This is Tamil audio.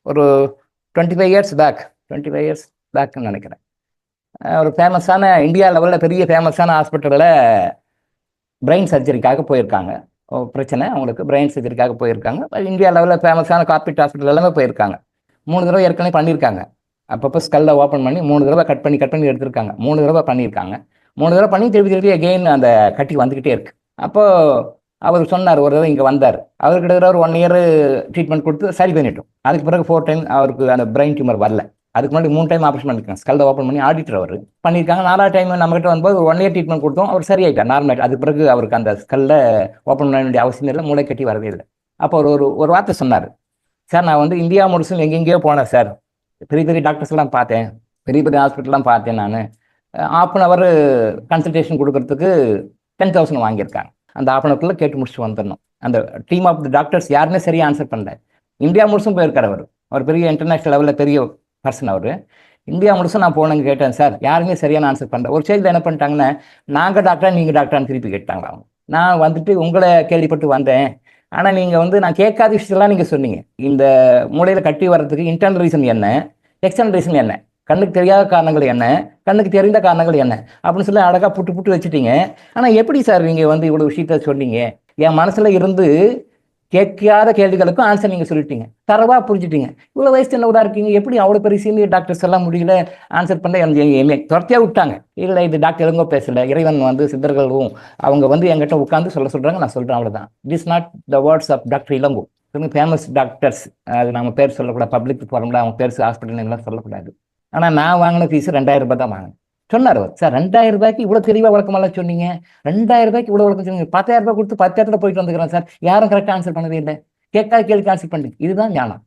ஒரு 25 இயர்ஸ் பேக், 25 இயர்ஸ் பேக்குன்னு நினைக்கிறேன். ஒரு ஃபேமஸான இந்தியா லெவலில் பெரிய ஃபேமஸான ஹாஸ்பிட்டலில் பிரெயின் சர்ஜரிக்காக போயிருக்காங்க. பிரச்சனை அவங்களுக்கு, பிரெயின் சர்ஜரிக்காக போயிருக்காங்க. இந்தியா லெவலில் ஃபேமஸான கார்பரேட் ஹாஸ்பிட்டல் எல்லாமே போயிருக்காங்க. 3 தடவை ஏற்கனவே பண்ணியிருக்காங்க. அப்பப்போ ஸ்கல்லை ஓப்பன் பண்ணி 3 தடவை கட் பண்ணி எடுத்திருக்காங்க. 3 தடவை பண்ணியிருக்காங்க. 3 தடவை பண்ணி திருப்பி அகெயின் அந்த கட்டி வந்துக்கிட்டே இருக்கு. அப்போது அவர் சொன்னார், ஒரு தடவை இங்கே வந்தார், அவர்கிட்ட ஒரு 1 இயர் ட்ரீட்மெண்ட் கொடுத்து சரி பண்ணிட்டோம். அதுக்கு பிறகு 4 டைம் அவருக்கு அந்த பிரெயின் டியூமர் வரல. அதுக்கு முன்னாடி 3 டைம் ஆப்ரேஷன் பண்ணியிருக்காங்க. ஸ்கல்லை ஓப்பன் பண்ணி ஆடிட்டர் அவர் பண்ணியிருக்காங்க. 4வது டைம் நம்மகிட்ட வரும்போது 1 இயர் ட்ரீட்மெண்ட் கொடுத்தோம். அவர் சரியாயிட்டார், நார்மல். அதுக்கு பிறகு அவருக்கு அந்த ஸ்கல்லை ஓப்பன் பண்ண வேண்டிய அவசியம் இல்லை, மூளை கட்டி வரவே இல்லை. அப்போ ஒரு வார்த்தை சொன்னார், சார் நான் வந்து இந்தியா முழுசும் எங்கெங்கேயோ போனேன் சார், பெரிய பெரிய டாக்டர்ஸ்லாம் பார்த்தேன், பெரிய பெரிய ஹாஸ்பிட்டல்லாம் பார்த்தேன். நான் 1/2 கன்சல்டேஷன் கொடுக்கறதுக்கு 10,000 வாங்கியிருக்காங்க. அந்த 1/2 கேட்டு முடிச்சுட்டு வந்துடணும். அந்த டீம் ஆஃப் தி டாக்டர்ஸ் யாருமே சரியாக ஆன்சர் பண்ணல. இந்தியா முழுசும் போயிருக்கார் அவர் பெரிய இன்டர்நேஷனல் லெவலில் பெரிய பர்சன் அவர். இந்தியா முழுசும் நான் போனேங்க, கேட்டேன் சார், யாருமே சரியான ஆன்சர் பண்ணல. ஒரு சைடில் என்ன பண்ணிட்டாங்கன்னா, நாங்கள் டாக்டரா நீங்கள் டாக்டரான்னு திருப்பி கேட்டாங்களா. நான் வந்துட்டு உங்களை கேள்விப்பட்டு வந்தேன், ஆனால் நீங்கள் வந்து நான் கேட்காத விஷயத்தெல்லாம் நீங்கள் சொன்னீங்க. இந்த மூளையில் கட்டி வர்றதுக்கு இன்டர்னல் ரீசன் என்ன, எக்ஸ்டர்னல் ரீசன் என்ன, கண்ணுக்கு தெரியாத காரணங்கள் என்ன, கண்ணுக்கு தெரிந்த காரணங்கள் என்ன அப்படின்னு சொல்லி அழகாக புட்டு வச்சுட்டீங்க. ஆனால் எப்படி சார் நீங்கள் வந்து இவ்வளோ விஷயத்த சொன்னீங்க? என் மனசில் இருந்து கேட்காத கேள்விகளுக்கும் ஆன்சர் நீங்கள் சொல்லிட்டீங்க, தரவாக புரிஞ்சுட்டீங்க. இவ்வளோ வயசு சின்னதாக இருக்கீங்க, எப்படி அவ்வளோ பெரிய சீனியர் டாக்டர்ஸ் எல்லாம் முடியல ஆன்சர் பண்ண? துரத்தியாக விட்டாங்க. இல்லை, இது டாக்டர் எதுங்கோ பேசலை, இறைவன் வந்து சித்தர்களும் அவங்க வந்து என்கிட்ட உட்காந்து சொல்கிறாங்க, நான் சொல்கிறேன், அவ்வளோதான். It is not the words of doctor Ilango. Famous doctors, அது நம்ம பேர் சொல்லக்கூடாது, பப்ளிக் ஃபார்மில் அவங்க பேர் ஹாஸ்பிட்டல் எல்லாம் சொல்லக்கூடாது. ஆனால் நான் வாங்கின ஃபீஸ் 2,000 ரூபாய் தான் வாங்கினேன். சொன்னார் அவர், சார் 2,000 ரூபாய்க்கு இவ்வளோ தெளிவாக விளக்கமெல்லாம் சொன்னீங்க, 2,000 ரூபாய்க்கு இவ்வளோ விளக்கம் சொன்னீங்க, 10,000 ரூபாய் கொடுத்து 10 இடத்துல போயிட்டு வந்துக்கிறேன் சார், யாரும் கரெக்டாக ஆன்சர் பண்ணவே இல்லை, கேட்காத கேள்விக்கு ஆன்சர் பண்ணுங்க. இதுதான் ஞானம்.